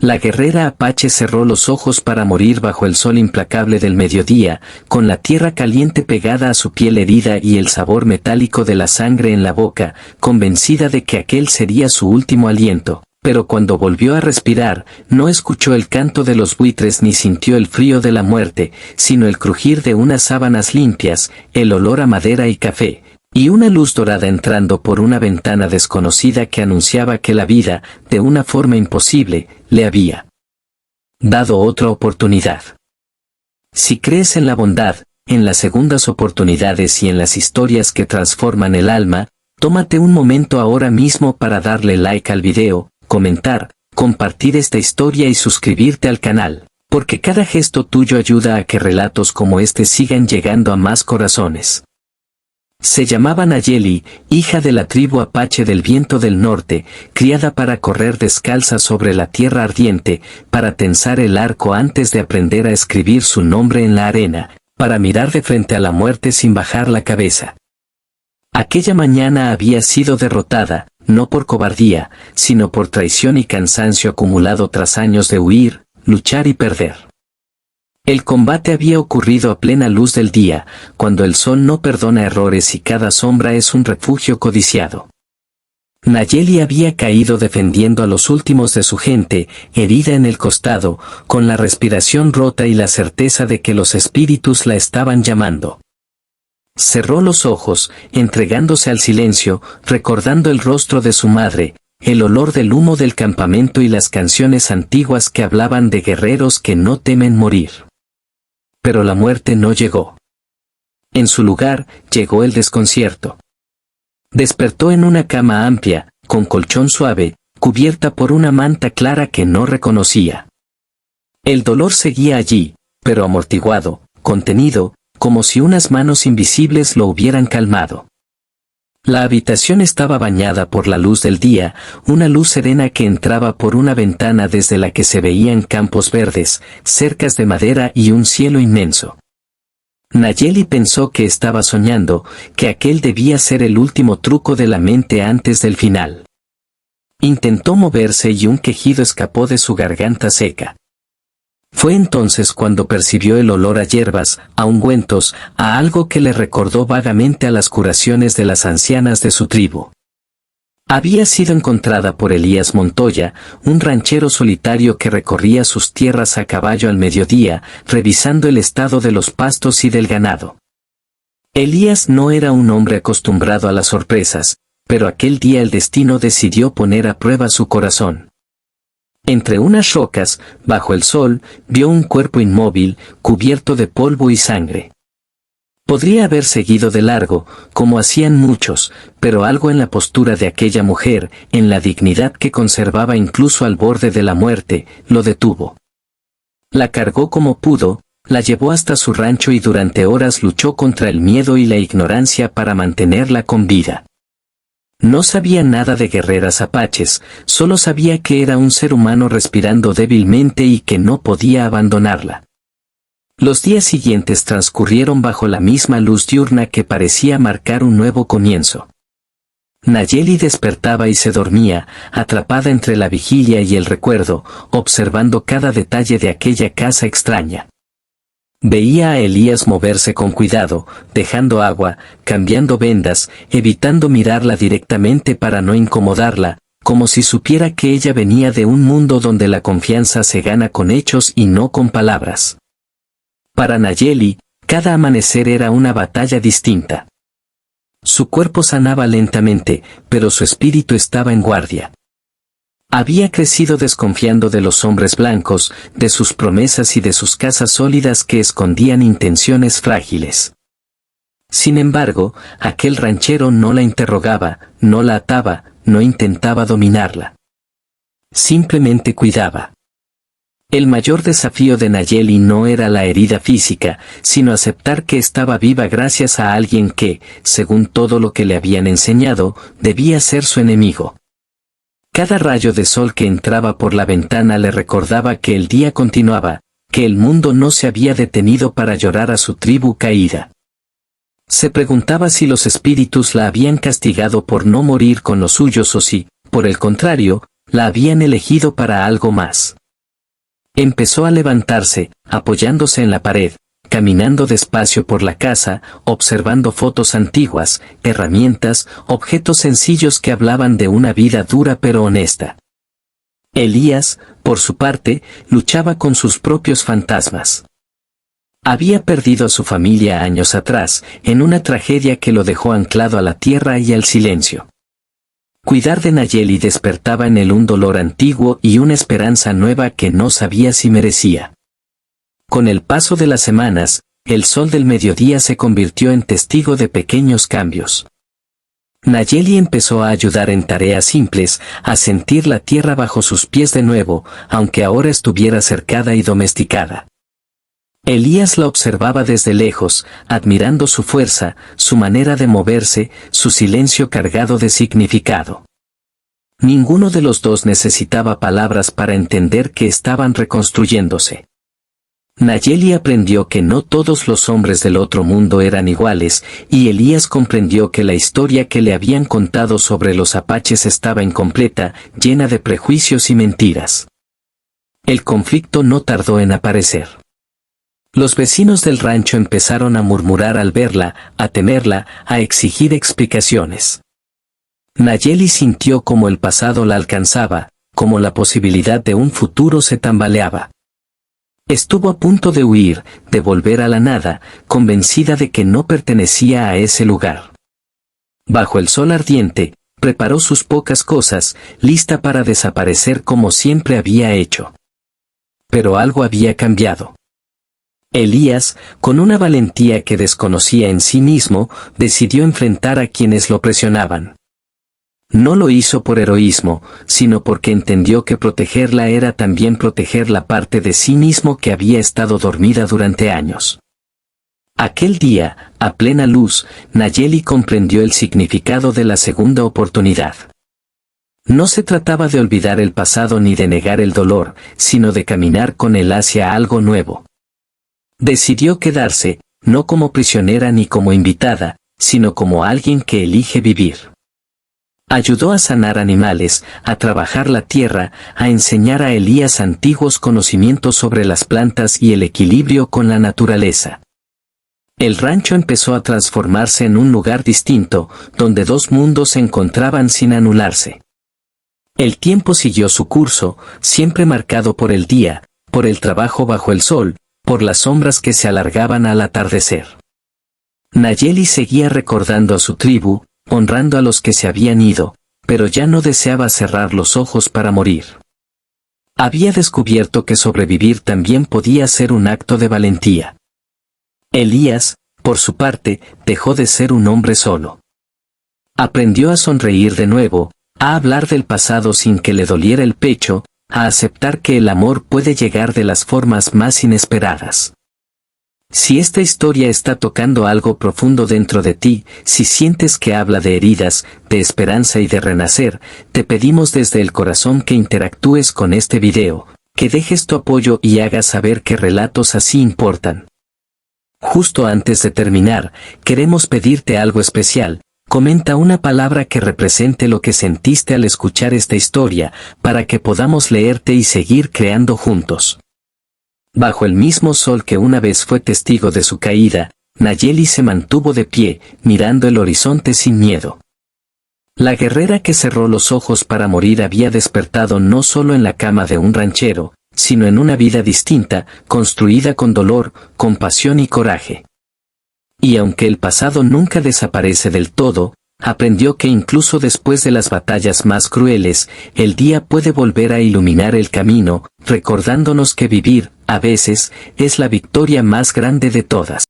La guerrera apache cerró los ojos para morir bajo el sol implacable del mediodía, con la tierra caliente pegada a su piel herida y el sabor metálico de la sangre en la boca, convencida de que aquel sería su último aliento. Pero cuando volvió a respirar, no escuchó el canto de los buitres ni sintió el frío de la muerte, sino el crujir de unas sábanas limpias, el olor a madera y café, y una luz dorada entrando por una ventana desconocida que anunciaba que la vida, de una forma imposible, le había dado otra oportunidad. Si crees en la bondad, en las segundas oportunidades y en las historias que transforman el alma, tómate un momento ahora mismo para darle like al video, comentar, compartir esta historia y suscribirte al canal, porque cada gesto tuyo ayuda a que relatos como este sigan llegando a más corazones. Se llamaba Nayeli, hija de la tribu apache del viento del norte, criada para correr descalza sobre la tierra ardiente, para tensar el arco antes de aprender a escribir su nombre en la arena, para mirar de frente a la muerte sin bajar la cabeza. Aquella mañana había sido derrotada, no por cobardía, sino por traición y cansancio acumulado tras años de huir, luchar y perder. El combate había ocurrido a plena luz del día, cuando el sol no perdona errores y cada sombra es un refugio codiciado. Nayeli había caído defendiendo a los últimos de su gente, herida en el costado, con la respiración rota y la certeza de que los espíritus la estaban llamando. Cerró los ojos, entregándose al silencio, recordando el rostro de su madre, el olor del humo del campamento y las canciones antiguas que hablaban de guerreros que no temen morir. Pero la muerte no llegó. En su lugar, llegó el desconcierto. Despertó en una cama amplia, con colchón suave, cubierta por una manta clara que no reconocía. El dolor seguía allí, pero amortiguado, contenido, como si unas manos invisibles lo hubieran calmado. La habitación estaba bañada por la luz del día, una luz serena que entraba por una ventana desde la que se veían campos verdes, cercas de madera y un cielo inmenso. Nayeli pensó que estaba soñando, que aquel debía ser el último truco de la mente antes del final. Intentó moverse y un quejido escapó de su garganta seca. Fue entonces cuando percibió el olor a hierbas, a ungüentos, a algo que le recordó vagamente a las curaciones de las ancianas de su tribu. Había sido encontrada por Elías Montoya, un ranchero solitario que recorría sus tierras a caballo al mediodía, revisando el estado de los pastos y del ganado. Elías no era un hombre acostumbrado a las sorpresas, pero aquel día el destino decidió poner a prueba su corazón. Entre unas rocas, bajo el sol, vio un cuerpo inmóvil, cubierto de polvo y sangre. Podría haber seguido de largo, como hacían muchos, pero algo en la postura de aquella mujer, en la dignidad que conservaba incluso al borde de la muerte, lo detuvo. La cargó como pudo, la llevó hasta su rancho y durante horas luchó contra el miedo y la ignorancia para mantenerla con vida. No sabía nada de guerreras apaches, solo sabía que era un ser humano respirando débilmente y que no podía abandonarla. Los días siguientes transcurrieron bajo la misma luz diurna que parecía marcar un nuevo comienzo. Nayeli despertaba y se dormía, atrapada entre la vigilia y el recuerdo, observando cada detalle de aquella casa extraña. Veía a Elías moverse con cuidado, dejando agua, cambiando vendas, evitando mirarla directamente para no incomodarla, como si supiera que ella venía de un mundo donde la confianza se gana con hechos y no con palabras. Para Nayeli, cada amanecer era una batalla distinta. Su cuerpo sanaba lentamente, pero su espíritu estaba en guardia. Había crecido desconfiando de los hombres blancos, de sus promesas y de sus casas sólidas que escondían intenciones frágiles. Sin embargo, aquel ranchero no la interrogaba, no la ataba, no intentaba dominarla. Simplemente cuidaba. El mayor desafío de Nayeli no era la herida física, sino aceptar que estaba viva gracias a alguien que, según todo lo que le habían enseñado, debía ser su enemigo. Cada rayo de sol que entraba por la ventana le recordaba que el día continuaba, que el mundo no se había detenido para llorar a su tribu caída. Se preguntaba si los espíritus la habían castigado por no morir con los suyos o si, por el contrario, la habían elegido para algo más. Empezó a levantarse, apoyándose en la pared, caminando despacio por la casa, observando fotos antiguas, herramientas, objetos sencillos que hablaban de una vida dura pero honesta. Elías, por su parte, luchaba con sus propios fantasmas. Había perdido a su familia años atrás, en una tragedia que lo dejó anclado a la tierra y al silencio. Cuidar de Nayeli despertaba en él un dolor antiguo y una esperanza nueva que no sabía si merecía. Con el paso de las semanas, el sol del mediodía se convirtió en testigo de pequeños cambios. Nayeli empezó a ayudar en tareas simples, a sentir la tierra bajo sus pies de nuevo, aunque ahora estuviera cercada y domesticada. Elías la observaba desde lejos, admirando su fuerza, su manera de moverse, su silencio cargado de significado. Ninguno de los dos necesitaba palabras para entender que estaban reconstruyéndose. Nayeli aprendió que no todos los hombres del otro mundo eran iguales, y Elías comprendió que la historia que le habían contado sobre los apaches estaba incompleta, llena de prejuicios y mentiras. El conflicto no tardó en aparecer. Los vecinos del rancho empezaron a murmurar al verla, a temerla, a exigir explicaciones. Nayeli sintió como el pasado la alcanzaba, como la posibilidad de un futuro se tambaleaba. Estuvo a punto de huir, de volver a la nada, convencida de que no pertenecía a ese lugar. Bajo el sol ardiente, preparó sus pocas cosas, lista para desaparecer como siempre había hecho. Pero algo había cambiado. Elías, con una valentía que desconocía en sí mismo, decidió enfrentar a quienes lo presionaban. No lo hizo por heroísmo, sino porque entendió que protegerla era también proteger la parte de sí mismo que había estado dormida durante años. Aquel día, a plena luz, Nayeli comprendió el significado de la segunda oportunidad. No se trataba de olvidar el pasado ni de negar el dolor, sino de caminar con él hacia algo nuevo. Decidió quedarse, no como prisionera ni como invitada, sino como alguien que elige vivir. Ayudó a sanar animales, a trabajar la tierra, a enseñar a Elías antiguos conocimientos sobre las plantas y el equilibrio con la naturaleza. El rancho empezó a transformarse en un lugar distinto, donde dos mundos se encontraban sin anularse. El tiempo siguió su curso, siempre marcado por el día, por el trabajo bajo el sol, por las sombras que se alargaban al atardecer. Nayeli seguía recordando a su tribu, honrando a los que se habían ido, pero ya no deseaba cerrar los ojos para morir. Había descubierto que sobrevivir también podía ser un acto de valentía. Elías, por su parte, dejó de ser un hombre solo. Aprendió a sonreír de nuevo, a hablar del pasado sin que le doliera el pecho, a aceptar que el amor puede llegar de las formas más inesperadas. Si esta historia está tocando algo profundo dentro de ti, si sientes que habla de heridas, de esperanza y de renacer, te pedimos desde el corazón que interactúes con este video, que dejes tu apoyo y hagas saber que relatos así importan. Justo antes de terminar, queremos pedirte algo especial. Comenta una palabra que represente lo que sentiste al escuchar esta historia, para que podamos leerte y seguir creando juntos. Bajo el mismo sol que una vez fue testigo de su caída, Nayeli se mantuvo de pie, mirando el horizonte sin miedo. La guerrera que cerró los ojos para morir había despertado no solo en la cama de un ranchero, sino en una vida distinta, construida con dolor, compasión y coraje. Y aunque el pasado nunca desaparece del todo, aprendió que incluso después de las batallas más crueles, el día puede volver a iluminar el camino, recordándonos que vivir, a veces, es la victoria más grande de todas.